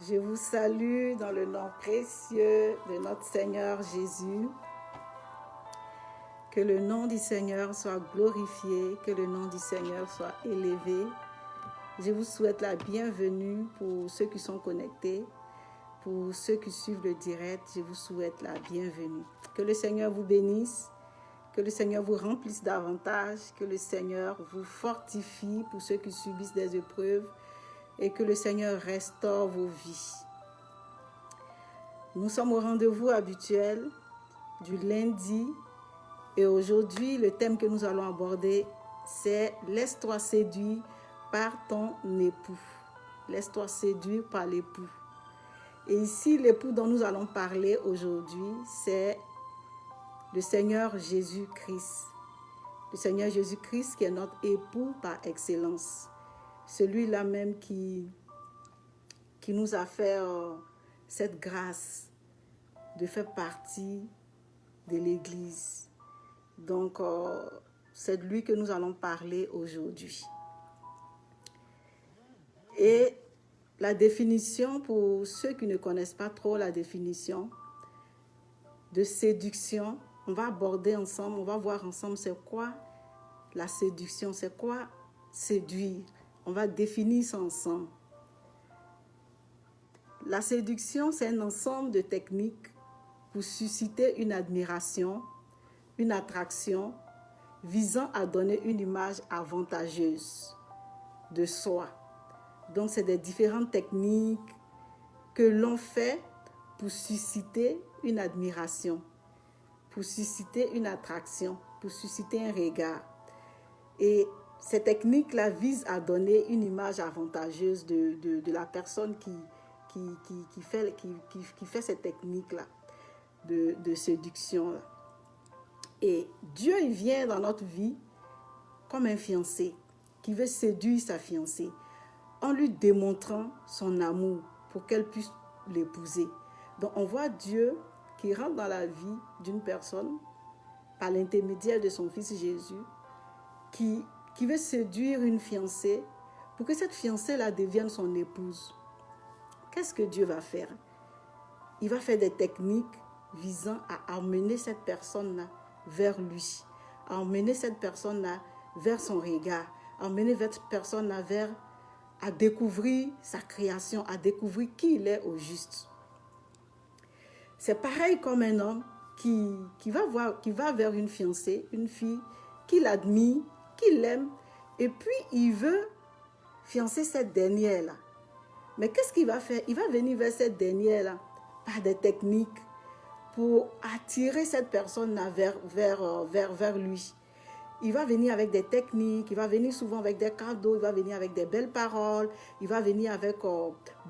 Je vous salue dans le nom précieux de notre Seigneur Jésus. Que le nom du Seigneur soit glorifié, que le nom du Seigneur soit élevé. Je vous souhaite la bienvenue pour ceux qui sont connectés, pour ceux qui suivent le direct, je vous souhaite la bienvenue. Que le Seigneur vous bénisse, que le Seigneur vous remplisse davantage, que le Seigneur vous fortifie pour ceux qui subissent des épreuves et que le Seigneur restaure vos vies. Nous sommes au rendez-vous habituel du lundi et aujourd'hui, le thème que nous allons aborder, c'est « Laisse-toi séduire par ton époux ». Laisse-toi séduire par l'époux. Et ici, l'époux dont nous allons parler aujourd'hui, c'est le Seigneur Jésus-Christ. Le Seigneur Jésus-Christ qui est notre époux par excellence. Celui-là même qui nous a fait cette grâce de faire partie de l'Église. Donc, c'est de lui que nous allons parler aujourd'hui. Et la définition, pour ceux qui ne connaissent pas trop la définition de séduction, on va aborder ensemble, on va voir ensemble c'est quoi la séduction, c'est quoi séduire. On va définir ça ensemble. La séduction, c'est un ensemble de techniques pour susciter une admiration, une attraction, visant à donner une image avantageuse de soi. Donc, c'est des différentes techniques que l'on fait pour susciter une admiration, pour susciter une attraction, pour susciter un regard. Et ces techniques-là visent à donner une image avantageuse de la personne qui fait ces techniques-là de séduction-là. Et Dieu, il vient dans notre vie comme un fiancé qui veut séduire sa fiancée en lui démontrant son amour pour qu'elle puisse l'épouser. Donc, on voit Dieu qui rentre dans la vie d'une personne par l'intermédiaire de son fils Jésus qui veut séduire une fiancée pour que cette fiancée-là devienne son épouse. Qu'est-ce que Dieu va faire? Il va faire des techniques visant à emmener cette personne-là vers lui, à emmener cette personne-là vers son regard, à emmener cette personne-là à découvrir sa création, à découvrir qui il est au juste. C'est pareil comme un homme qui va vers une fiancée, une fille qu'il admire, qu'il aime, et puis il veut fiancer cette dernière-là. Mais qu'est-ce qu'il va faire? Il va venir vers cette dernière-là par des techniques pour attirer cette personne-là vers lui. Il va venir avec des techniques, il va venir souvent avec des cadeaux, il va venir avec des belles paroles, il va venir avec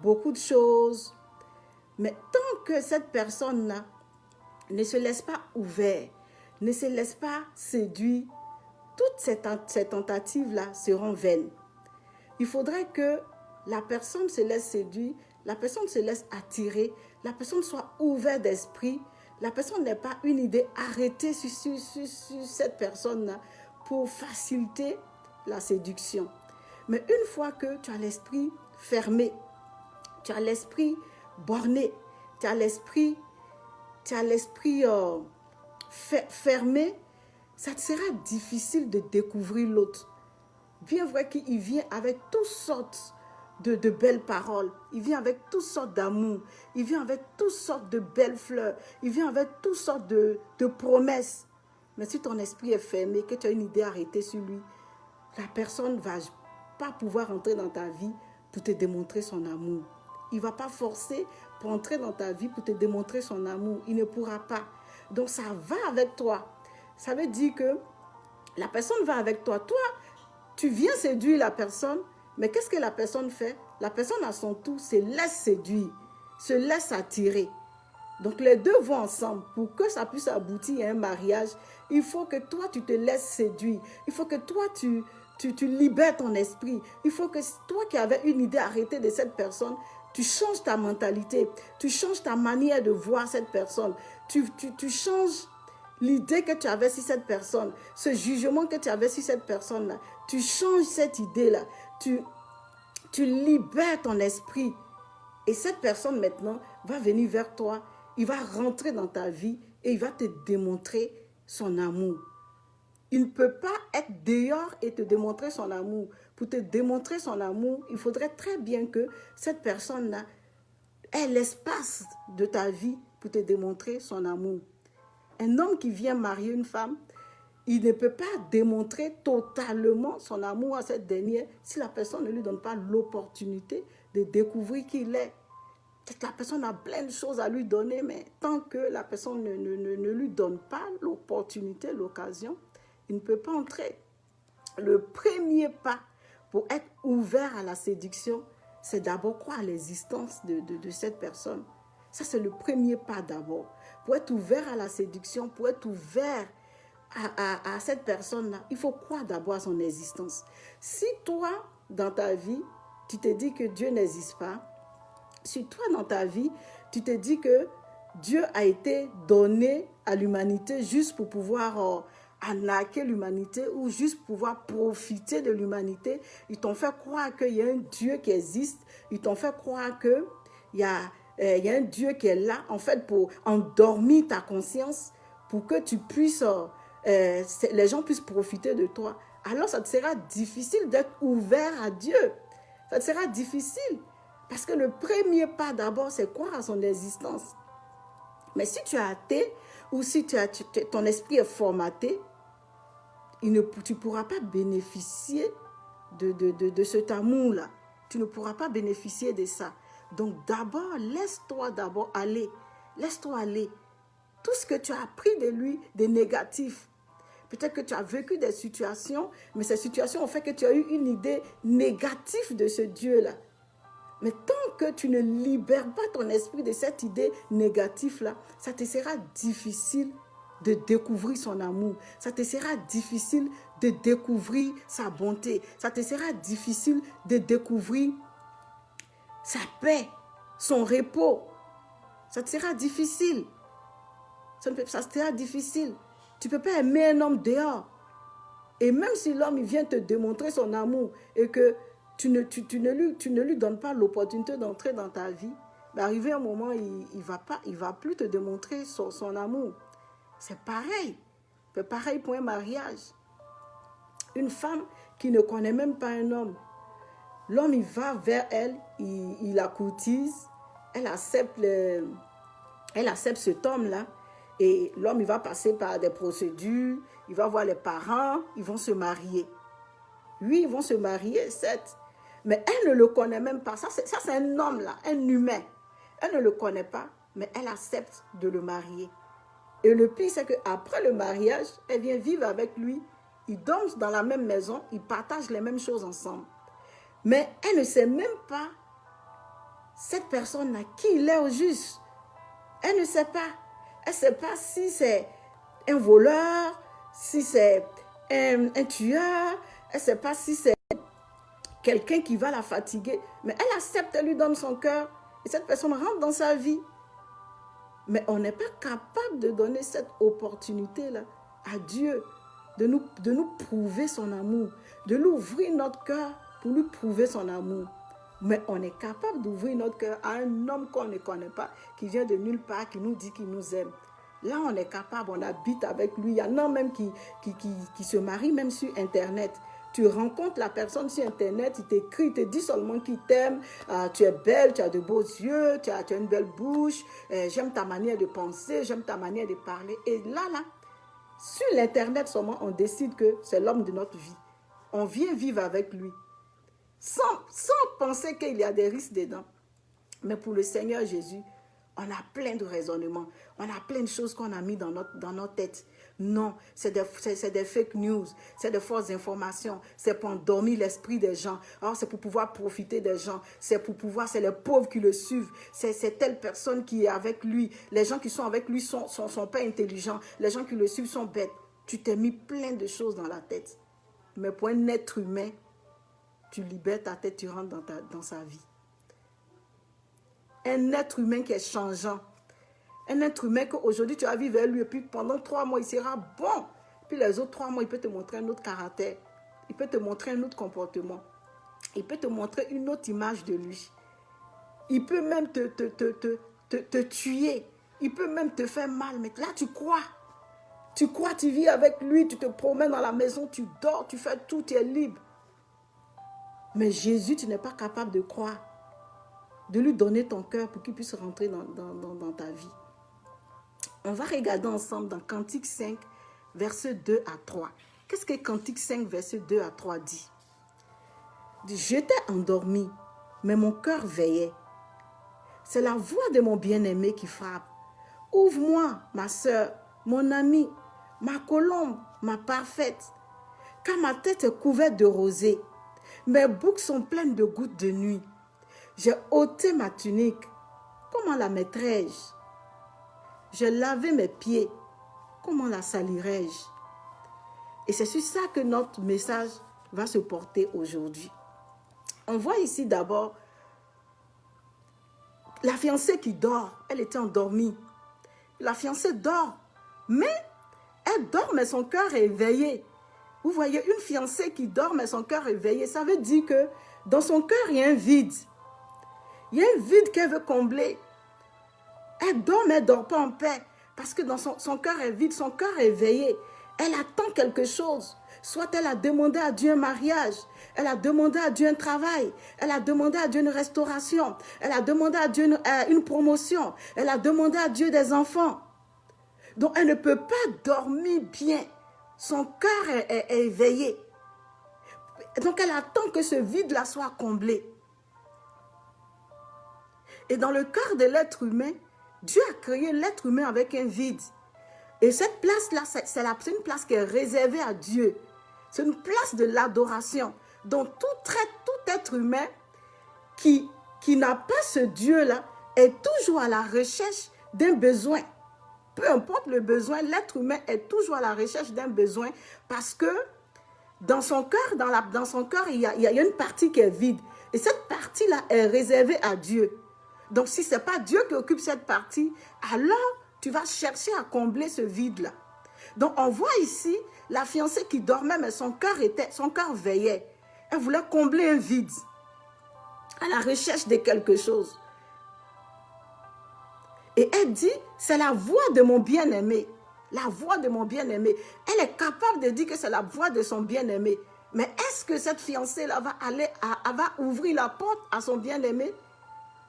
beaucoup de choses. Mais tant que cette personne-là ne se laisse pas ouverte, ne se laisse pas séduire, toutes ces tentatives-là seront vaines. Il faudrait que la personne se laisse séduire, la personne se laisse attirer, la personne soit ouverte d'esprit, la personne n'ait pas une idée arrêtée sur cette personne-là pour faciliter la séduction. Mais une fois que tu as l'esprit fermé, tu as l'esprit borné, tu as l'esprit fermé, ça te sera difficile de découvrir l'autre. Bien vrai qu'il vient avec toutes sortes de belles paroles, il vient avec toutes sortes d'amour, il vient avec toutes sortes de belles fleurs, il vient avec toutes sortes de promesses. Mais si ton esprit est fermé, que tu as une idée arrêtée sur lui, la personne ne va pas pouvoir entrer dans ta vie pour te démontrer son amour. Il ne va pas forcer pour entrer dans ta vie pour te démontrer son amour. Il ne pourra pas. Donc ça va avec toi. Ça veut dire que la personne va avec toi. Toi, tu viens séduire la personne, mais qu'est-ce que la personne fait? La personne à son tour se laisse séduire, se laisse attirer. Donc les deux vont ensemble. Pour que ça puisse aboutir à un mariage, il faut que toi tu te laisses séduire. Il faut que toi tu libères ton esprit. Il faut que toi qui avais une idée arrêtée de cette personne, tu changes ta mentalité. Tu changes ta manière de voir cette personne. Tu changes l'idée que tu avais sur cette personne. Ce jugement que tu avais sur cette personne-là. Tu changes cette idée-là. Tu libères ton esprit. Et cette personne maintenant va venir vers toi, il va rentrer dans ta vie et il va te démontrer son amour. Il ne peut pas être dehors et te démontrer son amour. Pour te démontrer son amour, il faudrait très bien que cette personne-là ait l'espace de ta vie pour te démontrer son amour. Un homme qui vient marier une femme, il ne peut pas démontrer totalement son amour à cette dernière si la personne ne lui donne pas l'opportunité de découvrir qui il est. Peut-être que la personne a plein de choses à lui donner, mais tant que la personne ne lui donne pas l'opportunité, l'occasion, il ne peut pas entrer. Le premier pas pour être ouvert à la séduction, c'est d'abord croire à l'existence de cette personne. Ça, c'est le premier pas d'abord. Pour être ouvert à la séduction, pour être ouvert à cette personne-là, il faut croire d'abord à son existence. Si toi, dans ta vie, tu te dis que Dieu n'existe pas, si toi, dans ta vie, tu te dis que Dieu a été donné à l'humanité juste pour pouvoir arnaquer l'humanité ou juste pouvoir profiter de l'humanité, ils t'ont fait croire qu'il y a un Dieu qui existe, ils t'ont fait croire qu'il y a un Dieu qui est là, en fait, pour endormir ta conscience, pour que tu puisses, les gens puissent profiter de toi. Alors, ça te sera difficile d'être ouvert à Dieu. Ça te sera difficile. Parce que le premier pas d'abord, c'est croire à son existence. Mais si tu es athée ou si ton esprit est formaté, tu ne pourras pas bénéficier de cet amour-là. Tu ne pourras pas bénéficier de ça. Donc d'abord, laisse-toi d'abord aller. Laisse-toi aller. Tout ce que tu as appris de lui, des négatifs. Peut-être que tu as vécu des situations, mais ces situations ont fait que tu as eu une idée négative de ce Dieu-là. Mais tant que tu ne libères pas ton esprit de cette idée négative-là, ça te sera difficile de découvrir son amour. Ça te sera difficile de découvrir sa bonté. Ça te sera difficile de découvrir sa paix, son repos. Ça te sera difficile. Ça te sera difficile. Tu ne peux pas aimer un homme dehors. Et même si l'homme il vient te démontrer son amour et que tu ne lui donnes pas l'opportunité d'entrer dans ta vie, mais arrivé un moment, il va plus te démontrer son amour. C'est pareil. C'est pareil pour un mariage. Une femme qui ne connaît même pas un homme, l'homme il va vers elle, il la courtise, elle accepte cet homme-là, et l'homme il va passer par des procédures, il va voir les parents, ils vont se marier. Oui, ils vont se marier, certes, mais elle ne le connaît même pas. Ça c'est un homme là, un humain. Elle ne le connaît pas, mais elle accepte de le marier. Et le pire, c'est qu'après le mariage, elle vient vivre avec lui. Ils dorment dans la même maison, ils partagent les mêmes choses ensemble. Mais elle ne sait même pas, cette personne-là, qui il est au juste. Elle ne sait pas. Elle ne sait pas si c'est un voleur, si c'est un tueur. Elle ne sait pas si c'est quelqu'un qui va la fatiguer. Mais elle accepte, elle lui donne son cœur. Et cette personne rentre dans sa vie. Mais on n'est pas capable de donner cette opportunité-là à Dieu, de nous prouver son amour, de lui ouvrir notre cœur pour lui prouver son amour. Mais on est capable d'ouvrir notre cœur à un homme qu'on ne connaît pas, qui vient de nulle part, qui nous dit qu'il nous aime. Là, on est capable, on habite avec lui. Il y en a même qui se marient même sur Internet. Tu rencontres la personne sur Internet, il t'écrit, il te dit seulement qu'il t'aime, tu es belle, tu as de beaux yeux, tu as une belle bouche, j'aime ta manière de penser, j'aime ta manière de parler. Et là, sur l'Internet seulement, on décide que c'est l'homme de notre vie. On vient vivre avec lui, sans penser qu'il y a des risques dedans. Mais pour le Seigneur Jésus, on a plein de raisonnements, on a plein de choses qu'on a mis dans notre tête. Non, c'est des fake news, c'est des fausses informations, c'est pour endormir l'esprit des gens. Alors, c'est pour pouvoir profiter des gens, c'est les pauvres qui le suivent, c'est telle personne qui est avec lui. Les gens qui sont avec lui sont pas intelligents, les gens qui le suivent sont bêtes. Tu t'es mis plein de choses dans la tête. Mais pour un être humain, tu libères ta tête, tu rentres dans sa vie. Un être humain qui est changeant. Un être humain qu'aujourd'hui tu vas vivre avec lui et puis pendant 3 mois il sera bon. Puis les autres 3 mois il peut te montrer un autre caractère. Il peut te montrer un autre comportement. Il peut te montrer une autre image de lui. Il peut même te tuer. Il peut même te faire mal. Mais là, tu crois. Tu crois, tu vis avec lui, tu te promènes dans la maison, tu dors, tu fais tout, tu es libre. Mais Jésus, tu n'es pas capable de croire. De lui donner ton cœur pour qu'il puisse rentrer dans ta vie. On va regarder ensemble dans Cantique 5, versets 2 à 3. Qu'est-ce que Cantique 5, versets 2 à 3 dit? J'étais endormi, mais mon cœur veillait. C'est la voix de mon bien-aimé qui frappe. Ouvre-moi, ma sœur, mon amie, ma colombe, ma parfaite. Car ma tête est couverte de rosée. Mes boucles sont pleines de gouttes de nuit. J'ai ôté ma tunique. Comment la mettrais-je? J'ai lavé mes pieds. Comment la salirais-je? Et c'est sur ça que notre message va se porter aujourd'hui. On voit ici d'abord la fiancée qui dort. Elle était endormie. La fiancée dort. Mais elle dort, mais son cœur est éveillé. Vous voyez, une fiancée qui dort, mais son cœur est éveillé. Ça veut dire que dans son cœur, il y a un vide. Il y a un vide qu'elle veut combler. Elle dort, mais elle ne dort pas en paix. Parce que dans son cœur est vide, son cœur est éveillé. Elle attend quelque chose. Soit elle a demandé à Dieu un mariage. Elle a demandé à Dieu un travail. Elle a demandé à Dieu une restauration. Elle a demandé à Dieu une promotion. Elle a demandé à Dieu des enfants. Donc elle ne peut pas dormir bien. Son cœur est éveillé. Donc elle attend que ce vide-là soit comblé. Et dans le cœur de l'être humain, Dieu a créé l'être humain avec un vide. Et cette place-là, c'est une place qui est réservée à Dieu. C'est une place de l'adoration. Donc tout être humain qui n'a pas ce Dieu-là est toujours à la recherche d'un besoin. Peu importe le besoin, l'être humain est toujours à la recherche d'un besoin parce que dans son cœur, il y a une partie qui est vide. Et cette partie-là est réservée à Dieu. Donc si ce n'est pas Dieu qui occupe cette partie, alors tu vas chercher à combler ce vide-là. Donc on voit ici la fiancée qui dormait, mais son cœur veillait. Elle voulait combler un vide à la recherche de quelque chose. Et elle dit, c'est la voix de mon bien-aimé. La voix de mon bien-aimé. Elle est capable de dire que c'est la voix de son bien-aimé. Mais est-ce que cette fiancée-là va ouvrir la porte à son bien-aimé?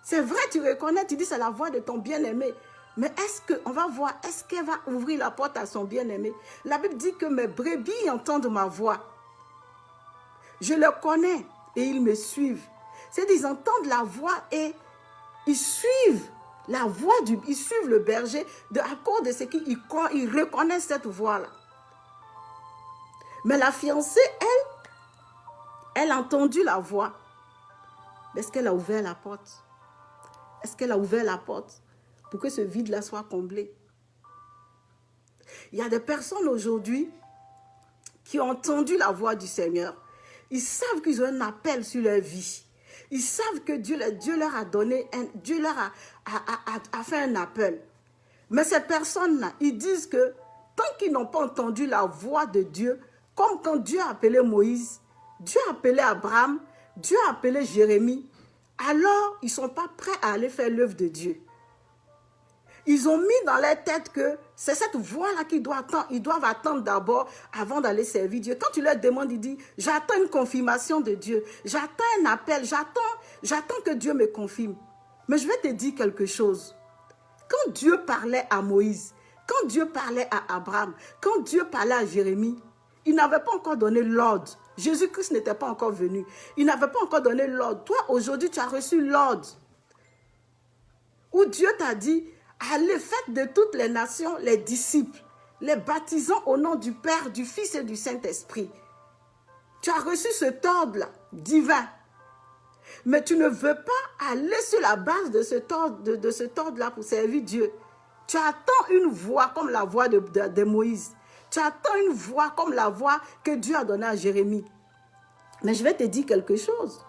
C'est vrai, tu reconnais, tu dis c'est la voix de ton bien-aimé. Mais on va voir, est-ce qu'elle va ouvrir la porte à son bien-aimé? La Bible dit que mes brebis entendent ma voix. Je le connais et ils me suivent. C'est-à-dire, ils entendent la voix et ils suivent la voix ils suivent le berger à cause de ce qu'ils reconnaissent cette voix-là. Mais la fiancée, elle a entendu la voix. Est-ce qu'elle a ouvert la porte? Est-ce qu'elle a ouvert la porte pour que ce vide-là soit comblé? Il y a des personnes aujourd'hui qui ont entendu la voix du Seigneur. Ils savent qu'ils ont un appel sur leur vie. Ils savent que Dieu leur a donné, Dieu leur a fait un appel. Mais ces personnes-là, ils disent que tant qu'ils n'ont pas entendu la voix de Dieu, comme quand Dieu a appelé Moïse, Dieu a appelé Abraham, Dieu a appelé Jérémie, alors ils ne sont pas prêts à aller faire l'œuvre de Dieu. Ils ont mis dans leur tête que c'est cette voix-là qu'ils doivent attendre d'abord avant d'aller servir Dieu. Quand tu leur demandes, ils disent, j'attends une confirmation de Dieu, j'attends un appel, j'attends que Dieu me confirme. Mais je vais te dire quelque chose. Quand Dieu parlait à Moïse, quand Dieu parlait à Abraham, quand Dieu parlait à Jérémie, il n'avait pas encore donné l'ordre. Jésus-Christ n'était pas encore venu. Il n'avait pas encore donné l'ordre. Toi, aujourd'hui, tu as reçu l'ordre. Où Dieu t'a dit, allez, faites de toutes les nations les disciples, les baptisant au nom du Père, du Fils et du Saint-Esprit. Tu as reçu cet ordre-là, divin. Mais tu ne veux pas aller sur la base de cet ordre-là pour servir Dieu. Tu attends une voix comme la voix de Moïse. Tu attends une voix comme la voix que Dieu a donnée à Jérémie. Mais je vais te dire quelque chose.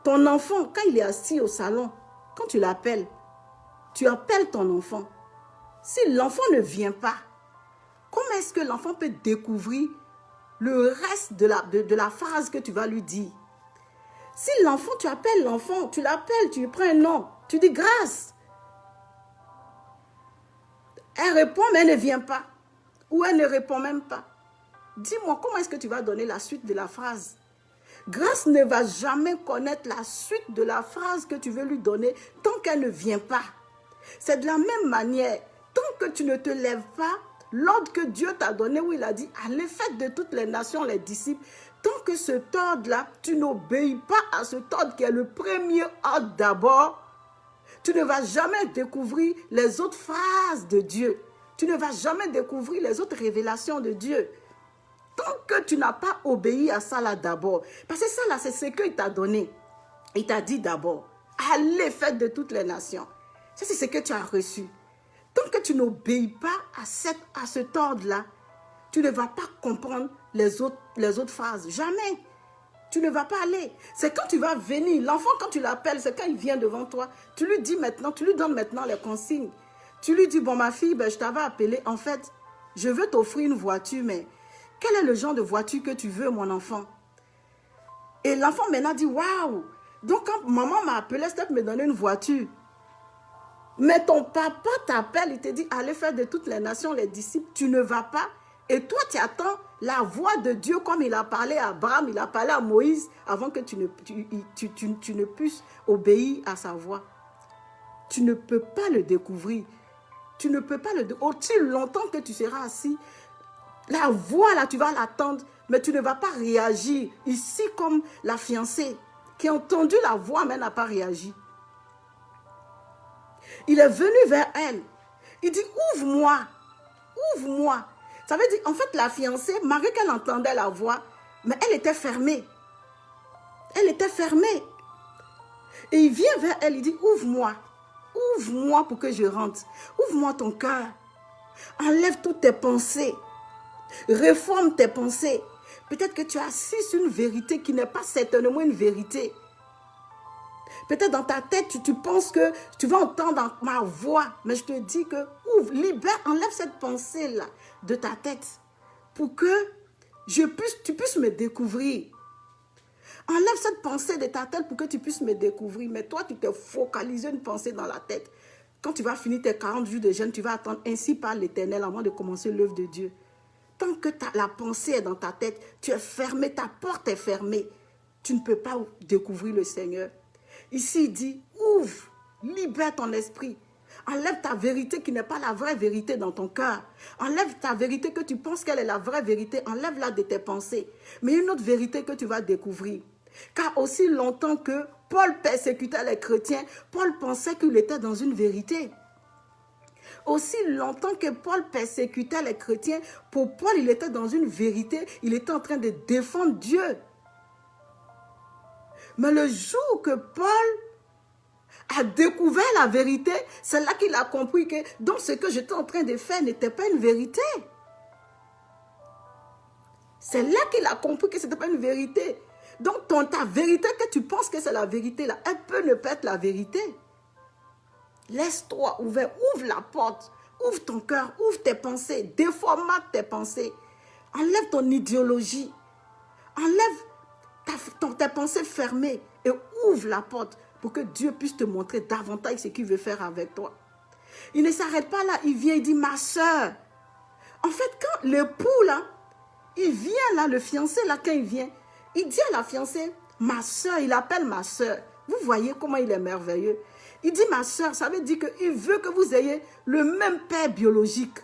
Ton enfant, quand il est assis au salon, quand tu l'appelles, tu appelles ton enfant. Si l'enfant ne vient pas, comment est-ce que l'enfant peut découvrir le reste de la phrase que tu vas lui dire? Si l'enfant, tu appelles l'enfant, tu l'appelles, tu lui prends un nom, tu dis grâce. Elle répond, mais elle ne vient pas. Ou elle ne répond même pas. Dis-moi, comment est-ce que tu vas donner la suite de la phrase? Grâce ne va jamais connaître la suite de la phrase que tu veux lui donner tant qu'elle ne vient pas. C'est de la même manière, tant que tu ne te lèves pas, l'ordre que Dieu t'a donné où il a dit, allez faites de toutes les nations les disciples, tant que cet ordre-là, tu n'obéis pas à cet ordre qui est le premier ordre d'abord, tu ne vas jamais découvrir les autres phrases de Dieu. Tu ne vas jamais découvrir les autres révélations de Dieu. Tant que tu n'as pas obéi à ça là d'abord. Parce que ça là, c'est ce qu'il t'a donné. Il t'a dit d'abord, allez, faites de toutes les nations. Ça, c'est ce que tu as reçu. Tant que tu n'obéis pas à cet ordre-là, tu ne vas pas comprendre les autres phrases. Jamais. Tu ne vas pas aller. C'est quand tu vas venir. L'enfant, quand tu l'appelles, c'est quand il vient devant toi. Tu lui dis maintenant, tu lui donnes maintenant les consignes. Tu lui dis, bon ma fille, ben, je t'avais appelé. En fait, je veux t'offrir une voiture, mais quel est le genre de voiture que tu veux, mon enfant? Et l'enfant maintenant dit, waouh! Donc quand maman m'a appelé, c'était pour me donner une voiture. Mais ton papa t'appelle, il te dit, allez faire de toutes les nations les disciples. Tu ne vas pas. Et toi, tu attends la voix de Dieu comme il a parlé à Abraham, il a parlé à Moïse, avant que tu ne puisses obéir à sa voix. Tu ne peux pas le découvrir. Tu ne peux pas le découvrir. Aussi longtemps que tu seras assis, la voix là, tu vas l'attendre, mais tu ne vas pas réagir. Ici, comme la fiancée qui a entendu la voix, mais n'a pas réagi. Il est venu vers elle. Il dit, ouvre-moi, ouvre-moi. Ça veut dire, en fait, la fiancée, malgré qu'elle entendait la voix, mais elle était fermée. Elle était fermée. Et il vient vers elle, il dit, ouvre-moi. Ouvre-moi pour que je rentre. Ouvre-moi ton cœur. Enlève toutes tes pensées. Réforme tes pensées. Peut-être que tu as assis sur une vérité qui n'est pas certainement une vérité. Peut-être dans ta tête, tu penses que tu vas entendre ma voix. Mais je te dis que ouvre, libère, enlève cette pensée-là de ta tête pour que tu puisses me découvrir. Enlève cette pensée de ta tête pour que tu puisses me découvrir. Mais toi, tu t'es focalisé une pensée dans la tête. Quand tu vas finir tes 40 jours de jeûne, tu vas attendre ainsi par l'Éternel avant de commencer l'œuvre de Dieu. Tant que la pensée est dans ta tête, tu es fermé, ta porte est fermée. Tu ne peux pas découvrir le Seigneur. Ici, il dit, ouvre, libère ton esprit. Enlève ta vérité qui n'est pas la vraie vérité dans ton cœur. Enlève ta vérité que tu penses qu'elle est la vraie vérité. Enlève-la de tes pensées. Mais une autre vérité que tu vas découvrir. Car aussi longtemps que Paul persécutait les chrétiens, Paul pensait qu'il était dans une vérité. Aussi longtemps que Paul persécutait les chrétiens, pour Paul, il était dans une vérité. Il était en train de défendre Dieu. Mais le jour que Paul a découvert la vérité, c'est là qu'il a compris que donc ce que j'étais en train de faire n'était pas une vérité. C'est là qu'il a compris que ce n'était pas une vérité. Donc ta vérité que tu penses que c'est la vérité, là, elle peut ne pas être la vérité. Laisse-toi ouvert, ouvre la porte, ouvre ton cœur, ouvre tes pensées, déformate tes pensées. Enlève ton idéologie, enlève tes pensées fermées et ouvre la porte pour que Dieu puisse te montrer davantage ce qu'il veut faire avec toi. Il ne s'arrête pas là, il vient, il dit, ma soeur. En fait, quand l'époux là, il vient là, le fiancé là, quand il vient, il dit à la fiancée, ma soeur, il appelle ma soeur. Vous voyez comment il est merveilleux. Il dit ma soeur, ça veut dire qu'il veut que vous ayez le même père biologique.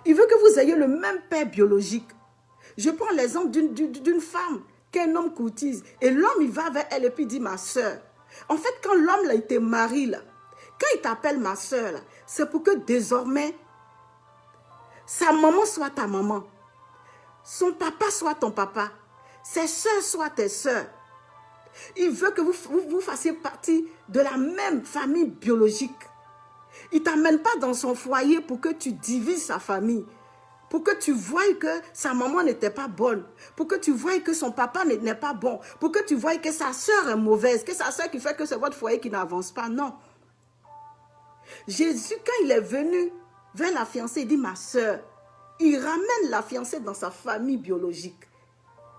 Il veut que vous ayez le même père biologique. Je prends l'exemple d'une femme qu'un homme courtise. Et l'homme, il va vers elle et puis il dit ma soeur. En fait, quand l'homme là, il te marie là, quand il t'appelle ma soeur là, c'est pour que désormais, sa maman soit ta maman. Son papa soit ton papa. Ses soeurs soient tes soeurs. Il veut que vous fassiez partie de la même famille biologique. Il ne t'amène pas dans son foyer pour que tu divises sa famille. Pour que tu voies que sa maman n'était pas bonne. Pour que tu voies que son papa n'est pas bon. Pour que tu voies que sa soeur est mauvaise. Que sa soeur qui fait que c'est votre foyer qui n'avance pas. Non. Jésus, quand il est venu vers la fiancée, il dit ma soeur. Il ramène la fiancée dans sa famille biologique.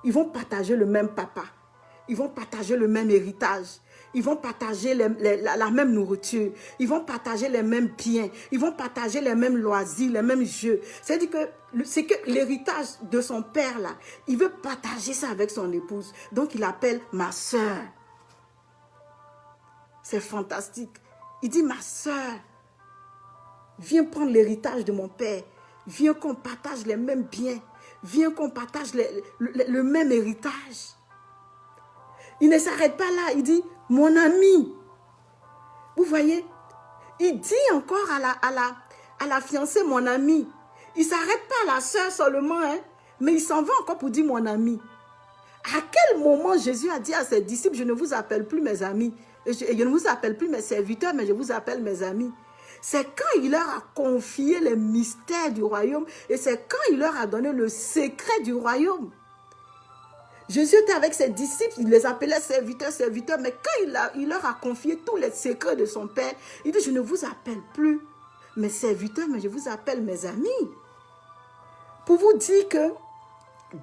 Ils vont partager le même papa. Ils vont partager le même héritage. Ils vont partager la même nourriture. Ils vont partager les mêmes biens. Ils vont partager les mêmes loisirs, les mêmes jeux. C'est-à-dire que c'est que l'héritage de son père, là, il veut partager ça avec son épouse. Donc, il appelle ma soeur. C'est fantastique. Il dit, ma soeur, viens prendre l'héritage de mon père. Viens qu'on partage les mêmes biens. Viens qu'on partage le même héritage. Il ne s'arrête pas là. Il dit, mon ami. Vous voyez, il dit encore à la fiancée, mon ami. Il ne s'arrête pas à la sœur seulement, hein, mais il s'en va encore pour dire mon ami. À quel moment Jésus a dit à ses disciples, je ne vous appelle plus mes amis. Je ne vous appelle plus mes serviteurs, mais je vous appelle mes amis. C'est quand il leur a confié les mystères du royaume et c'est quand il leur a donné le secret du royaume. Jésus était avec ses disciples, il les appelait serviteurs, serviteurs, mais quand il leur a confié tous les secrets de son Père, il dit, je ne vous appelle plus mes serviteurs, mais je vous appelle mes amis. Pour vous dire que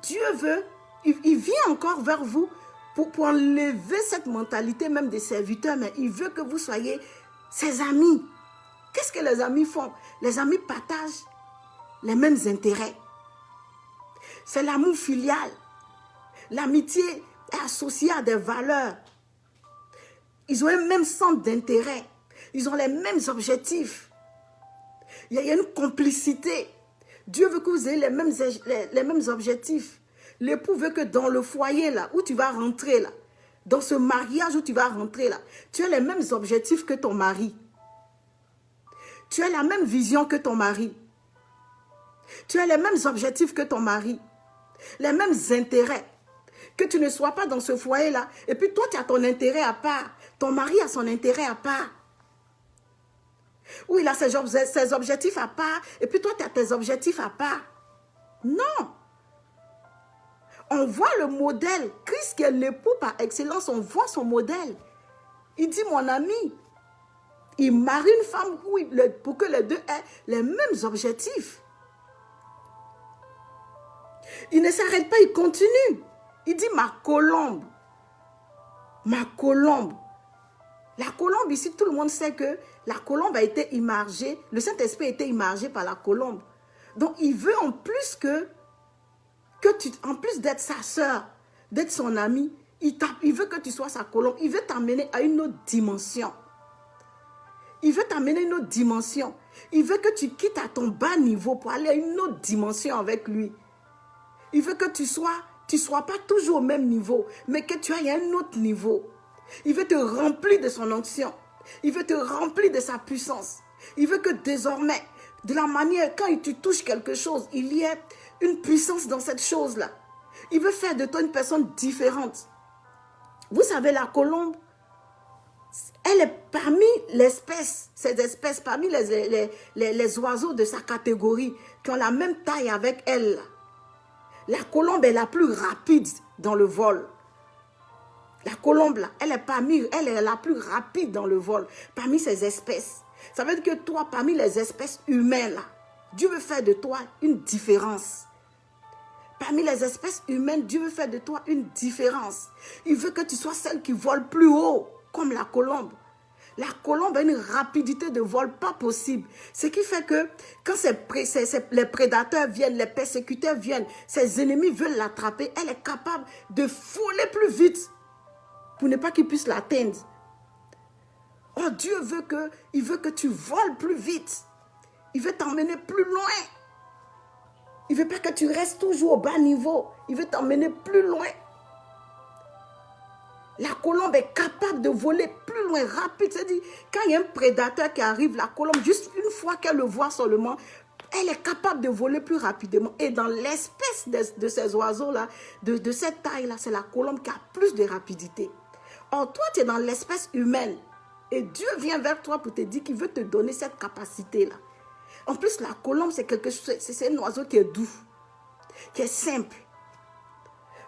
Dieu veut, il vient encore vers vous pour enlever cette mentalité même des serviteurs, mais il veut que vous soyez ses amis. Qu'est-ce que les amis font? Les amis partagent les mêmes intérêts. C'est l'amour filial. L'amitié est associée à des valeurs. Ils ont un même centre d'intérêt. Ils ont les mêmes objectifs. Il y a une complicité. Dieu veut que vous ayez les mêmes objectifs. L'époux veut que dans le foyer là, où tu vas rentrer là, dans ce mariage où tu vas rentrer là, tu as les mêmes objectifs que ton mari. Tu as la même vision que ton mari. Tu as les mêmes objectifs que ton mari. Les mêmes intérêts. Que tu ne sois pas dans ce foyer-là. Et puis toi, tu as ton intérêt à part. Ton mari a son intérêt à part. Ou il a ses objectifs à part. Et puis toi, tu as tes objectifs à part. Non. On voit le modèle. Christ qui est l'époux par excellence, on voit son modèle. Il dit, mon ami, il marie une femme pour que les deux aient les mêmes objectifs. Il ne s'arrête pas, il continue. Il dit ma colombe. Ma colombe. La colombe, ici, tout le monde sait que la colombe a été immergée. Le Saint-Esprit a été immergé par la colombe. Donc, il veut en plus en plus d'être sa sœur, d'être son ami, il veut que tu sois sa colombe. Il veut t'amener à une autre dimension. Il veut t'amener à une autre dimension. Il veut que tu quittes à ton bas niveau pour aller à une autre dimension avec lui. Il veut que tu sois pas toujours au même niveau, mais que tu ailles à un autre niveau. Il veut te remplir de son onction. Il veut te remplir de sa puissance. Il veut que désormais, de la manière, quand tu touches quelque chose, il y ait une puissance dans cette chose-là. Il veut faire de toi une personne différente. Vous savez, la colombe, elle est parmi ces espèces, parmi les oiseaux de sa catégorie, qui ont la même taille avec elle. La colombe est la plus rapide dans le vol. La colombe, là, elle est la plus rapide dans le vol, parmi ces espèces. Ça veut dire que toi, parmi les espèces humaines, là, Dieu veut faire de toi une différence. Parmi les espèces humaines, Dieu veut faire de toi une différence. Il veut que tu sois celle qui vole plus haut, comme la colombe. La colombe a une rapidité de vol pas possible. Ce qui fait que quand les prédateurs viennent, les persécuteurs viennent, ses ennemis veulent l'attraper, elle est capable de voler plus vite pour ne pas qu'ils puissent l'atteindre. Oh, Dieu veut que tu voles plus vite. Il veut t'emmener plus loin. Il ne veut pas que tu restes toujours au bas niveau. Il veut t'emmener plus loin. La colombe est capable de voler plus loin, rapide. C'est-à-dire, quand il y a un prédateur qui arrive, la colombe, juste une fois qu'elle le voit seulement, elle est capable de voler plus rapidement. Et dans l'espèce de ces oiseaux-là, de cette taille-là, c'est la colombe qui a plus de rapidité. Or, toi, tu es dans l'espèce humaine. Et Dieu vient vers toi pour te dire qu'il veut te donner cette capacité-là. En plus, la colombe, c'est un oiseau qui est doux, qui est simple.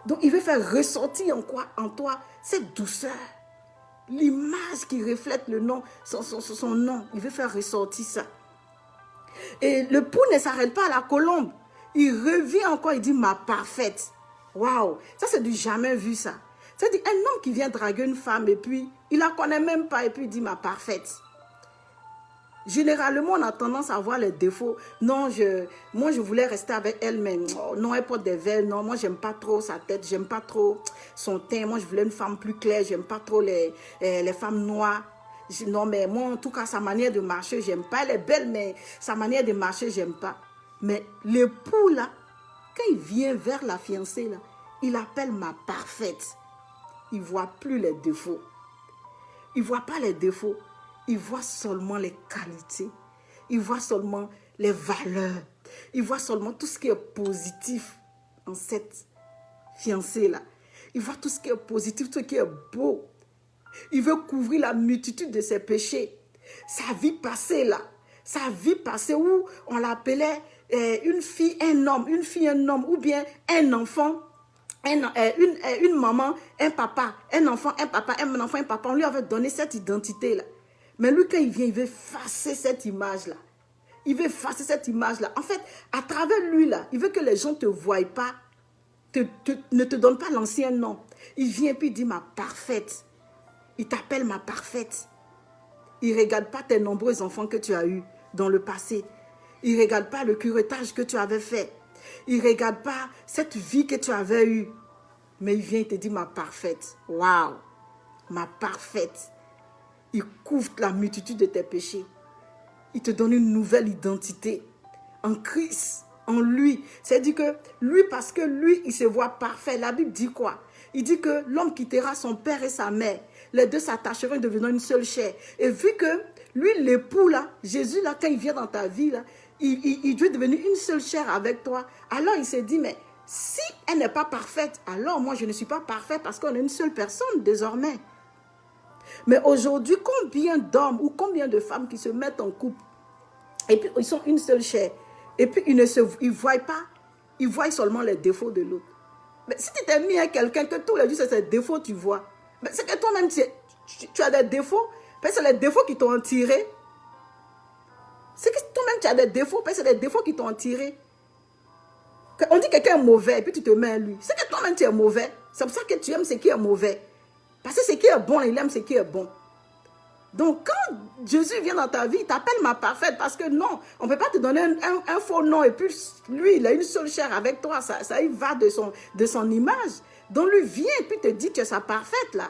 Donc, il veut faire ressortir en toi cette douceur. L'image qui reflète le nom, son nom. Il veut faire ressortir ça. Et le pou ne s'arrête pas à la colombe. Il revient encore, il dit ma parfaite. Waouh, ça c'est du jamais vu ça. C'est-à-dire un homme qui vient draguer une femme et puis il la connaît même pas et puis il dit ma parfaite. Généralement, on a tendance à voir les défauts. Non, moi, je voulais rester avec elle, mais oh, non, elle porte des verres. Non, moi, j'aime pas trop sa tête. J'aime pas trop son teint. Moi, je voulais une femme plus claire. J'aime pas trop les femmes noires. Non, mais moi, en tout cas, sa manière de marcher, j'aime pas. Elle est belle, mais sa manière de marcher, j'aime pas. Mais l'époux, là, quand il vient vers la fiancée, là, il appelle ma parfaite. Il ne voit plus les défauts. Il ne voit pas les défauts. Il voit seulement les qualités. Il voit seulement les valeurs. Il voit seulement tout ce qui est positif en cette fiancée-là. Il voit tout ce qui est positif, tout ce qui est beau. Il veut couvrir la multitude de ses péchés. Sa vie passée là. Sa vie passée où on l'appelait une fille, un homme. Une fille, un homme. Ou bien un enfant. Une maman, un papa. Un enfant, un papa. Un enfant, un papa. On lui avait donné cette identité-là. Mais lui, quand il vient, il veut effacer cette image-là. Il veut effacer cette image-là. En fait, à travers lui, là, il veut que les gens ne te voient pas, ne te donnent pas l'ancien nom. Il vient et puis il dit ma parfaite. Il t'appelle ma parfaite. Il ne regarde pas tes nombreux enfants que tu as eus dans le passé. Il ne regarde pas le curettage que tu avais fait. Il ne regarde pas cette vie que tu avais eue. Mais il vient et te dit ma parfaite. Waouh! Ma parfaite. Il couvre la multitude de tes péchés. Il te donne une nouvelle identité en Christ, en lui. C'est-à-dire que lui, parce que lui, il se voit parfait. La Bible dit quoi? Il dit que l'homme quittera son père et sa mère. Les deux s'attacheront et deviendront une seule chair. Et vu que lui, l'époux, là, Jésus, là, quand il vient dans ta vie, là, il doit devenir une seule chair avec toi. Alors, il s'est dit, mais si elle n'est pas parfaite, alors moi, je ne suis pas parfait parce qu'on est une seule personne désormais. Mais aujourd'hui, combien d'hommes ou combien de femmes qui se mettent en couple et puis ils sont une seule chair et puis ils ne voient pas, ils voient seulement les défauts de l'autre. Mais si tu t'es mis à quelqu'un que tous les jours c'est ses défauts tu vois, c'est que toi-même tu as des défauts, parce que c'est les défauts qui t'ont attiré. C'est que toi-même tu as des défauts, parce que c'est les défauts qui t'ont attiré. On dit que quelqu'un est mauvais et puis tu te mets à lui. C'est que toi-même tu es mauvais. C'est pour ça que tu aimes ce qui est mauvais. Parce que ce qui est bon, il aime ce qui est bon. Donc, quand Jésus vient dans ta vie, il t'appelle ma parfaite. Parce que non, on ne peut pas te donner un faux nom. Et puis, lui, il a une seule chair avec toi. Ça il va de son image. Donc, lui vient et puis te dit que tu es sa parfaite, là.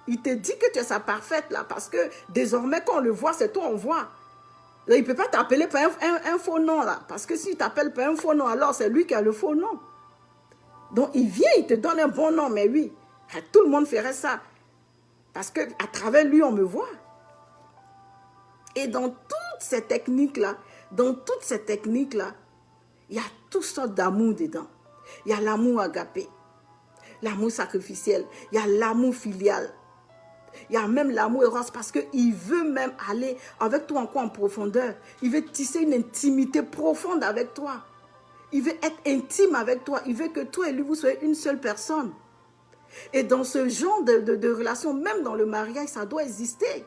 Il te dit que tu es sa parfaite, là. Parce que désormais, quand on le voit, c'est toi, on voit. Là, il ne peut pas t'appeler par un faux nom, là. Parce que s'il t'appelle par un faux nom, alors c'est lui qui a le faux nom. Donc, il vient, il te donne un bon nom, mais oui. Tout le monde ferait ça. Parce qu'à travers lui, on me voit. Et dans toutes ces techniques-là, il y a toutes sortes d'amour dedans. Il y a l'amour agapé, l'amour sacrificiel, il y a l'amour filial. Il y a même l'amour éros parce qu'il veut même aller avec toi encore en profondeur. Il veut tisser une intimité profonde avec toi. Il veut être intime avec toi. Il veut que toi et lui, vous soyez une seule personne. Et dans ce genre de relation, même dans le mariage, ça doit exister.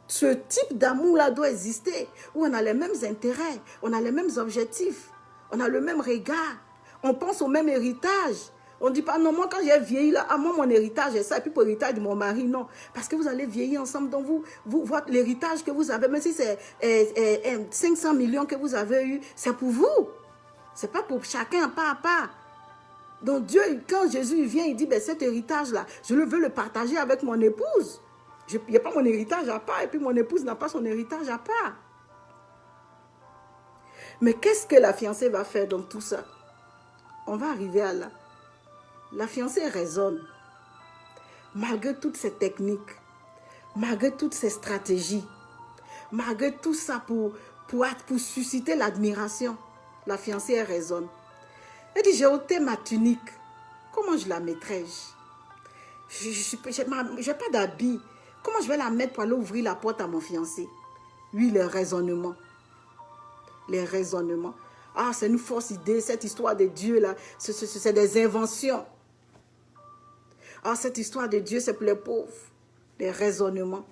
Ce type d'amour-là doit exister, où on a les mêmes intérêts, on a les mêmes objectifs, on a le même regard, on pense au même héritage. On ne dit pas, non, moi quand j'ai vieilli, là, moi mon héritage est ça, et puis pour l'héritage de mon mari, non. Parce que vous allez vieillir ensemble, donc l'héritage que vous avez, même si c'est 500 millions que vous avez eu, c'est pour vous. Ce n'est pas pour chacun, pas à part. Donc Dieu, quand Jésus vient, il dit, ben, cet héritage-là, je veux le partager avec mon épouse. Il n'y a pas mon héritage à part, et puis mon épouse n'a pas son héritage à part. Mais qu'est-ce que la fiancée va faire dans tout ça? On va arriver à là. La fiancée raisonne. Malgré toutes ces techniques, malgré toutes ces stratégies, malgré tout ça pour susciter l'admiration, la fiancée raisonne. Elle dit, j'ai ôté ma tunique. Comment je la mettrai-je? Je n'ai pas d'habit. Comment je vais la mettre pour aller ouvrir la porte à mon fiancé? Oui, les raisonnements. Les raisonnements. Ah, c'est une fausse idée, cette histoire de Dieu là. C'est des inventions. Ah, cette histoire de Dieu, c'est pour les pauvres. Les raisonnements.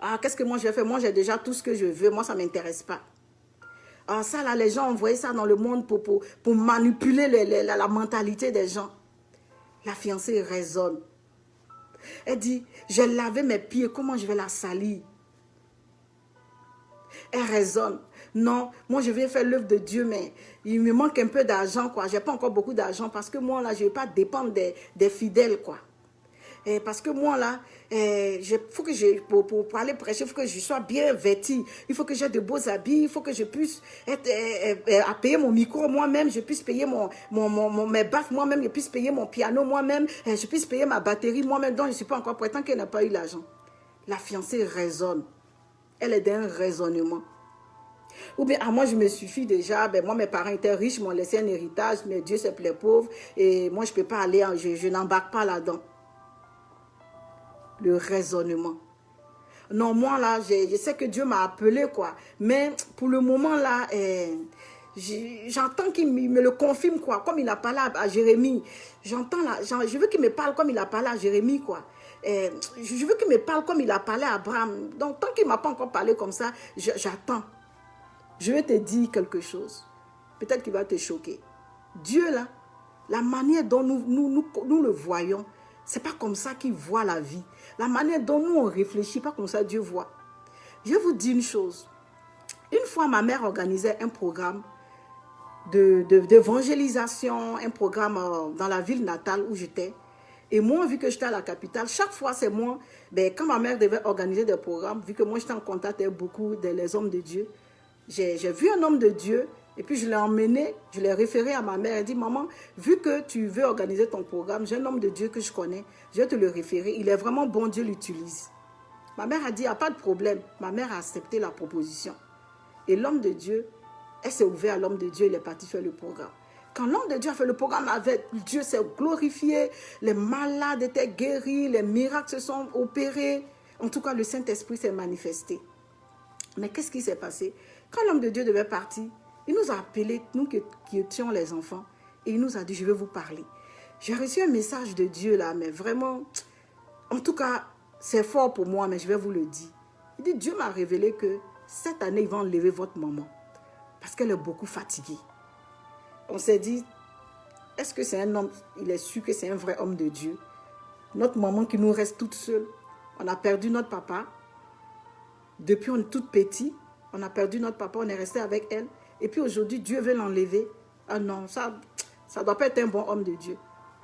Ah, qu'est-ce que moi je vais faire? Moi, j'ai déjà tout ce que je veux. Moi, ça ne m'intéresse pas. Ah, ça là, les gens ont envoyé ça dans le monde pour manipuler la mentalité des gens. La fiancée raisonne. Elle dit, j'ai lavé mes pieds, comment je vais la salir? Elle raisonne. Non, moi je vais faire l'œuvre de Dieu, mais il me manque un peu d'argent, quoi. Je n'ai pas encore beaucoup d'argent parce que moi, là, je ne vais pas dépendre des fidèles, quoi. Et parce que moi, là, faut que pour aller prêcher, il faut que je sois bien vêtie. Il faut que j'ai de beaux habits. Il faut que je puisse à payer mon micro moi-même. Je puisse payer mes baffes moi-même. Je puisse payer mon piano moi-même. Je puisse payer ma batterie moi-même. Donc, je ne suis pas encore prête tant qu'elle n'a pas eu l'argent. La fiancée raisonne. Elle est d'un raisonnement. Ou bien, à moi, je me suffis déjà. Ben, moi, mes parents étaient riches, m'ont laissé un héritage, mais Dieu, c'est les pauvres. Et moi, je ne peux pas aller, je n'embarque pas là-dedans. Le raisonnement. Non, moi, là, je sais que Dieu m'a appelé, quoi. Mais pour le moment, là, j'entends qu'il me le confirme, quoi. Comme il a parlé à Jérémie. J'entends là, je veux qu'il me parle comme il a parlé à Jérémie, quoi. Je veux qu'il me parle comme il a parlé à Abraham. Donc, tant qu'il ne m'a pas encore parlé comme ça, j'attends. Je vais te dire quelque chose. Peut-être qu'il va te choquer. Dieu, là, la manière dont nous le voyons, ce n'est pas comme ça qu'il voit la vie. La manière dont nous on réfléchit, pas comme ça Dieu voit. Je vais vous dire une chose. Une fois, ma mère organisait un programme d'évangélisation, un programme dans la ville natale où j'étais. Et moi, vu que j'étais à la capitale, chaque fois, c'est moi, quand ma mère devait organiser des programmes, vu que moi, j'étais en contact avec beaucoup des hommes de Dieu, j'ai vu un homme de Dieu, et puis je l'ai emmené, je l'ai référé à ma mère. Elle dit, maman, vu que tu veux organiser ton programme, j'ai un homme de Dieu que je connais, je vais te le référer. Il est vraiment bon, Dieu l'utilise. Ma mère a dit, il n'y a pas de problème. Ma mère a accepté la proposition. Et l'homme de Dieu, elle s'est ouverte à l'homme de Dieu, il est parti faire le programme. Quand l'homme de Dieu a fait le programme avec Dieu, s'est glorifié, les malades étaient guéris, les miracles se sont opérés. En tout cas, le Saint-Esprit s'est manifesté. Mais qu'est-ce qui s'est passé? Quand l'homme de Dieu devait partir, il nous a appelés, nous qui étions les enfants, et il nous a dit, je vais vous parler. J'ai reçu un message de Dieu là, mais vraiment, en tout cas, c'est fort pour moi, mais je vais vous le dire. Il dit, Dieu m'a révélé que cette année, il va enlever votre maman, parce qu'elle est beaucoup fatiguée. On s'est dit, est-ce que c'est un homme, il est sûr que c'est un vrai homme de Dieu? Notre maman qui nous reste toute seule, on a perdu notre papa. Depuis on est toute petite, on a perdu notre papa, on est resté avec elle. Et puis aujourd'hui, Dieu veut l'enlever. Ah non, ça ne doit pas être un bon homme de Dieu.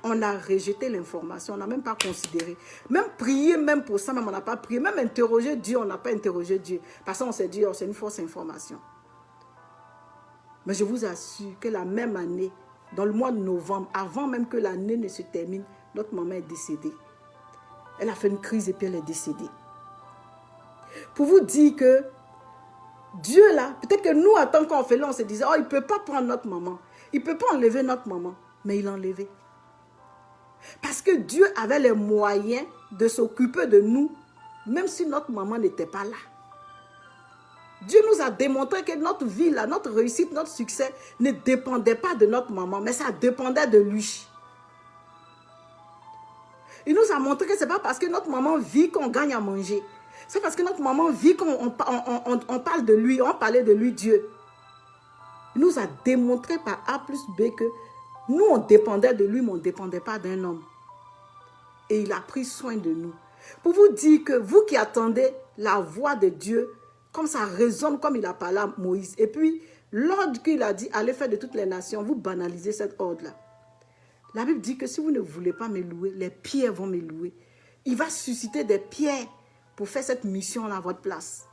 On a rejeté l'information, on n'a même pas considéré. Même prié, même pour ça, même on n'a pas prié. Même interrogé Dieu, on n'a pas interrogé Dieu. Parce qu'on s'est dit, oh, c'est une fausse information. Mais je vous assure que la même année, dans le mois de novembre, avant même que l'année ne se termine, notre maman est décédée. Elle a fait une crise et puis elle est décédée. Pour vous dire que Dieu là, peut-être que nous, en tant qu'on fait là, on se disait, oh, il ne peut pas prendre notre maman. Il ne peut pas enlever notre maman. Mais il l'a enlevé. Parce que Dieu avait les moyens de s'occuper de nous, même si notre maman n'était pas là. Dieu nous a démontré que notre vie, là, notre réussite, notre succès ne dépendait pas de notre maman, mais ça dépendait de lui. Il nous a montré que ce n'est pas parce que notre maman vit qu'on gagne à manger. C'est parce que notre maman vit qu'on parle de lui, on parlait de lui, Dieu. Il nous a démontré par A plus B que nous, on dépendait de lui, mais on ne dépendait pas d'un homme. Et il a pris soin de nous. Pour vous dire que vous qui attendez la voix de Dieu, comme ça résonne, comme il a parlé à Moïse. Et puis, l'ordre qu'il a dit, allez faire de toutes les nations, vous banalisez cet ordre-là. La Bible dit que si vous ne voulez pas me louer, les pierres vont me louer. Il va susciter des pierres pour faire cette mission-là à votre place.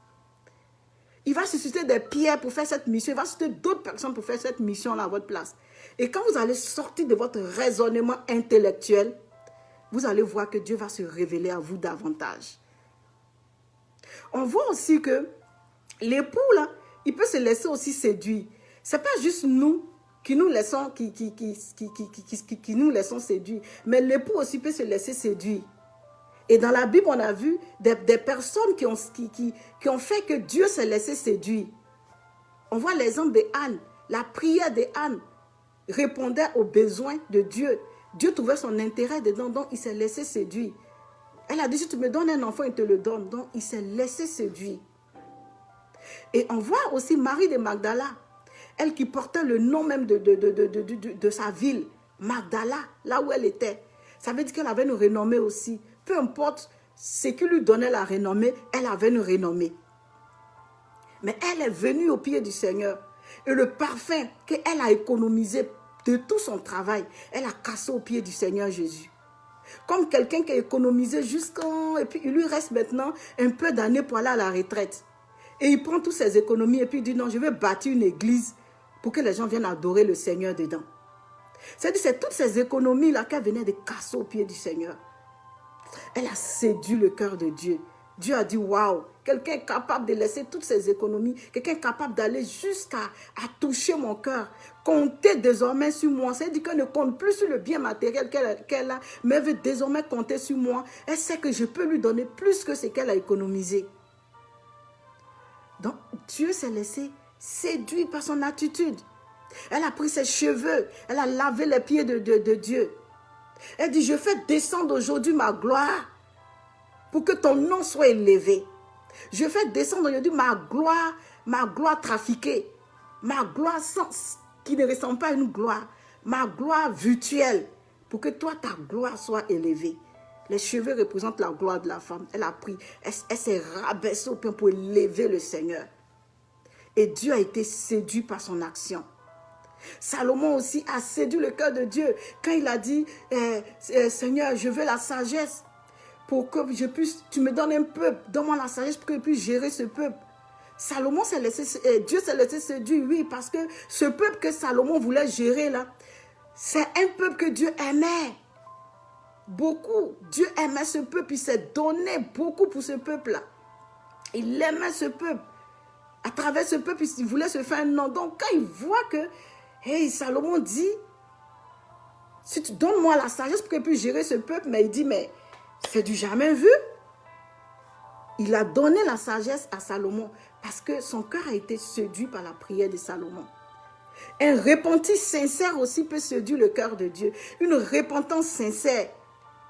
Il va susciter des pierres pour faire cette mission. Il va susciter d'autres personnes pour faire cette mission-là à votre place. Et quand vous allez sortir de votre raisonnement intellectuel, vous allez voir que Dieu va se révéler à vous davantage. On voit aussi que l'époux, là, il peut se laisser aussi séduire. Ce n'est pas juste nous qui nous laissons, qui nous laissons séduire, mais l'époux aussi peut se laisser séduire. Et dans la Bible, on a vu des personnes qui ont fait que Dieu s'est laissé séduire. On voit l'exemple de Anne. La prière de Anne répondait aux besoins de Dieu. Dieu trouvait son intérêt dedans, donc il s'est laissé séduire. Elle a dit, si tu me donnes un enfant, il te le donne. Donc il s'est laissé séduire. Et on voit aussi Marie de Magdala, elle qui portait le nom même de sa ville, Magdala, là où elle était. Ça veut dire qu'elle avait une renommée aussi. Peu importe ce qui lui donnait la renommée, elle avait une renommée. Mais elle est venue au pied du Seigneur. Et le parfum qu'elle a économisé de tout son travail, elle a cassé au pied du Seigneur Jésus. Comme quelqu'un qui a économisé jusqu'en... Et puis il lui reste maintenant un peu d'années pour aller à la retraite. Et il prend toutes ses économies et puis il dit non, je vais bâtir une église pour que les gens viennent adorer le Seigneur dedans. C'est-à-dire c'est toutes ces économies-là qu'elle venait de casser au pied du Seigneur. Elle a séduit le cœur de Dieu. Dieu a dit, waouh, quelqu'un est capable de laisser toutes ses économies, quelqu'un est capable d'aller jusqu'à toucher mon cœur, compter désormais sur moi. C'est-à-dire qu'elle ne compte plus sur le bien matériel qu'elle a, mais elle veut désormais compter sur moi. Elle sait que je peux lui donner plus que ce qu'elle a économisé. Donc, Dieu s'est laissé séduire par son attitude. Elle a pris ses cheveux, elle a lavé les pieds de Dieu. Elle dit, je fais descendre aujourd'hui ma gloire pour que ton nom soit élevé. Je fais descendre aujourd'hui ma gloire trafiquée, ma gloire qui ne ressemble pas à une gloire, ma gloire virtuelle, pour que toi, ta gloire soit élevée. Les cheveux représentent la gloire de la femme. Elle a pris, elle s'est rabaissée au point pour élever le Seigneur. Et Dieu a été séduit par son action. Salomon aussi a séduit le cœur de Dieu quand il a dit Seigneur, je veux la sagesse pour que je puisse, tu me donnes un peuple, donne-moi la sagesse pour que je puisse gérer ce peuple. Salomon s'est laissé, Dieu s'est laissé séduire, oui, parce que ce peuple que Salomon voulait gérer là, c'est un peuple que Dieu aimait beaucoup. Dieu aimait ce peuple, il s'est donné beaucoup pour ce peuple-là. Il aimait ce peuple. À travers ce peuple, il voulait se faire un nom. Donc quand il voit que hey, Salomon dit, si tu donnes-moi la sagesse pour que je puisse gérer ce peuple, mais il dit, mais c'est du jamais vu. Il a donné la sagesse à Salomon parce que son cœur a été séduit par la prière de Salomon. Un repentir sincère aussi peut séduire le cœur de Dieu. Une repentance sincère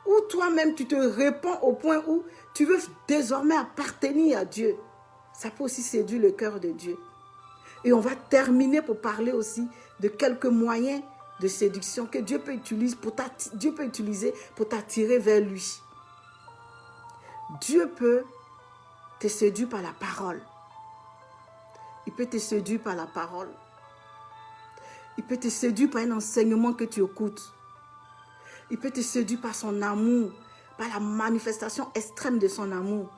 où toi-même tu te répands au point où tu veux désormais appartenir à Dieu. Ça peut aussi séduire le cœur de Dieu. Et on va terminer pour parler aussi de quelques moyens de séduction que Dieu peut utiliser pour t'attirer vers lui. Dieu peut te séduire par la parole. Il peut te séduire par la parole. Il peut te séduire par un enseignement que tu écoutes. Il peut te séduire par son amour, par la manifestation extrême de son amour.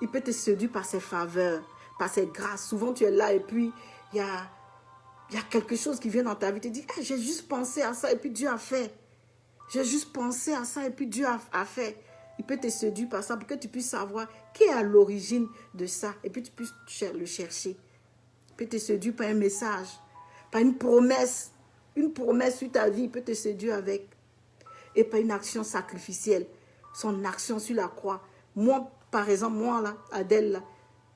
Il peut te séduire par ses faveurs, par ses grâces. Souvent tu es là et puis il y a quelque chose qui vient dans ta vie. Tu te dis, ah, j'ai juste pensé à ça et puis Dieu a fait. J'ai juste pensé à ça et puis Dieu a fait. Il peut te séduire par ça pour que tu puisses savoir qui est à l'origine de ça. Et puis tu puisses le chercher. Il peut te séduire par un message, par une promesse. Une promesse sur ta vie, il peut te séduire avec. Et par une action sacrificielle. Son action sur la croix. Moi, par exemple, moi là, Adèle, là,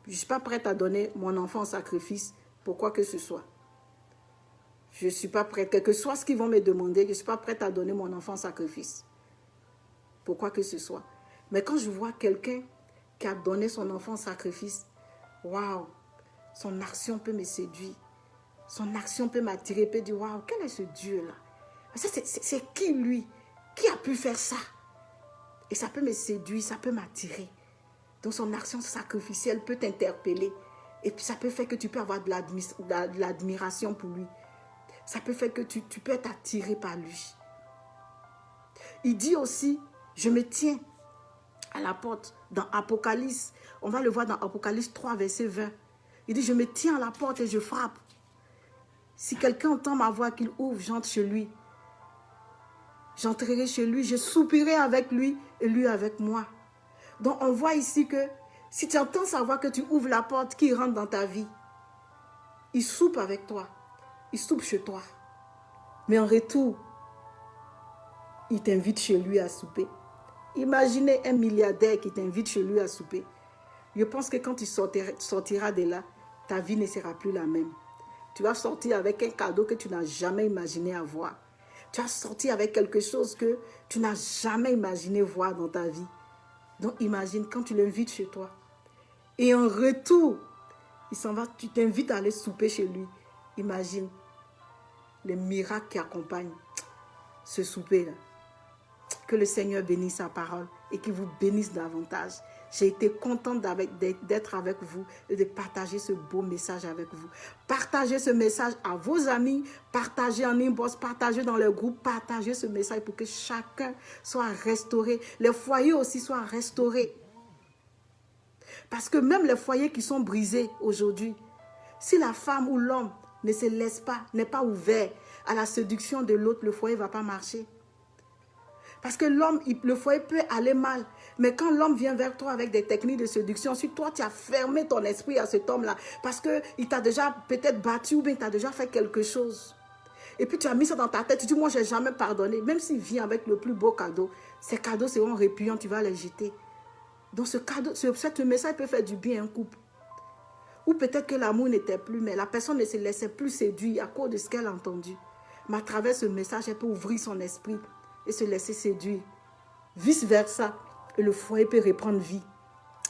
je ne suis pas prête à donner mon enfant en sacrifice pour quoi que ce soit. Je ne suis pas prête, quel que soit ce qu'ils vont me demander, je ne suis pas prête à donner mon enfant en sacrifice. Pour quoi que ce soit. Mais quand je vois quelqu'un qui a donné son enfant en sacrifice, waouh, son action peut me séduire. Son action peut m'attirer, peut dire, waouh, quel est ce Dieu-là? C'est qui lui? Qui a pu faire ça? Et ça peut me séduire, ça peut m'attirer. Donc son action sacrificielle peut t'interpeller. Et puis ça peut faire que tu peux avoir de l'admiration pour lui. Ça peut faire que tu peux être attiré par lui. Il dit aussi, je me tiens à la porte dans Apocalypse. On va le voir dans Apocalypse 3, verset 20. Il dit, je me tiens à la porte et je frappe. Si quelqu'un entend ma voix, qu'il ouvre, j'entre chez lui. J'entrerai chez lui, je soupirai avec lui et lui avec moi. Donc on voit ici que si tu entends sa voix, que tu ouvres la porte, qu'il rentre dans ta vie, il soupe avec toi. Il soupe chez toi. Mais en retour, il t'invite chez lui à souper. Imaginez un milliardaire qui t'invite chez lui à souper. Je pense que quand tu sortiras de là, ta vie ne sera plus la même. Tu vas sortir avec un cadeau que tu n'as jamais imaginé avoir. Tu vas sortir avec quelque chose que tu n'as jamais imaginé voir dans ta vie. Donc imagine quand tu l'invites chez toi. Et en retour, il s'en va, tu t'invites à aller souper chez lui. Imagine les miracles qui accompagnent ce souper-là. Que le Seigneur bénisse sa parole et qu'il vous bénisse davantage. J'ai été contente d'être avec vous et de partager ce beau message avec vous. Partagez ce message à vos amis, partagez en inbox, partagez dans le groupe, partagez ce message pour que chacun soit restauré. Les foyers aussi soient restaurés. Parce que même les foyers qui sont brisés aujourd'hui, si la femme ou l'homme ne se laisse pas, n'est pas ouvert à la séduction de l'autre, le foyer ne va pas marcher. Parce que l'homme, le foyer peut aller mal. Mais quand l'homme vient vers toi avec des techniques de séduction, si toi tu as fermé ton esprit à cet homme-là, parce qu'il t'a déjà peut-être battu ou bien il t'a déjà fait quelque chose. Et puis tu as mis ça dans ta tête, tu dis, moi je n'ai jamais pardonné. Même s'il vient avec le plus beau cadeau, ces cadeaux seront répugnants, tu vas les jeter. Donc ce message peut faire du bien à un couple. Ou peut-être que l'amour n'était plus, mais la personne ne se laissait plus séduire à cause de ce qu'elle a entendu. Mais à travers ce message, elle peut ouvrir son esprit et se laisser séduire. Vice versa. Et le foyer peut reprendre vie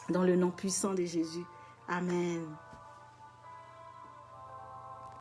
dans le nom puissant de Jésus. Amen.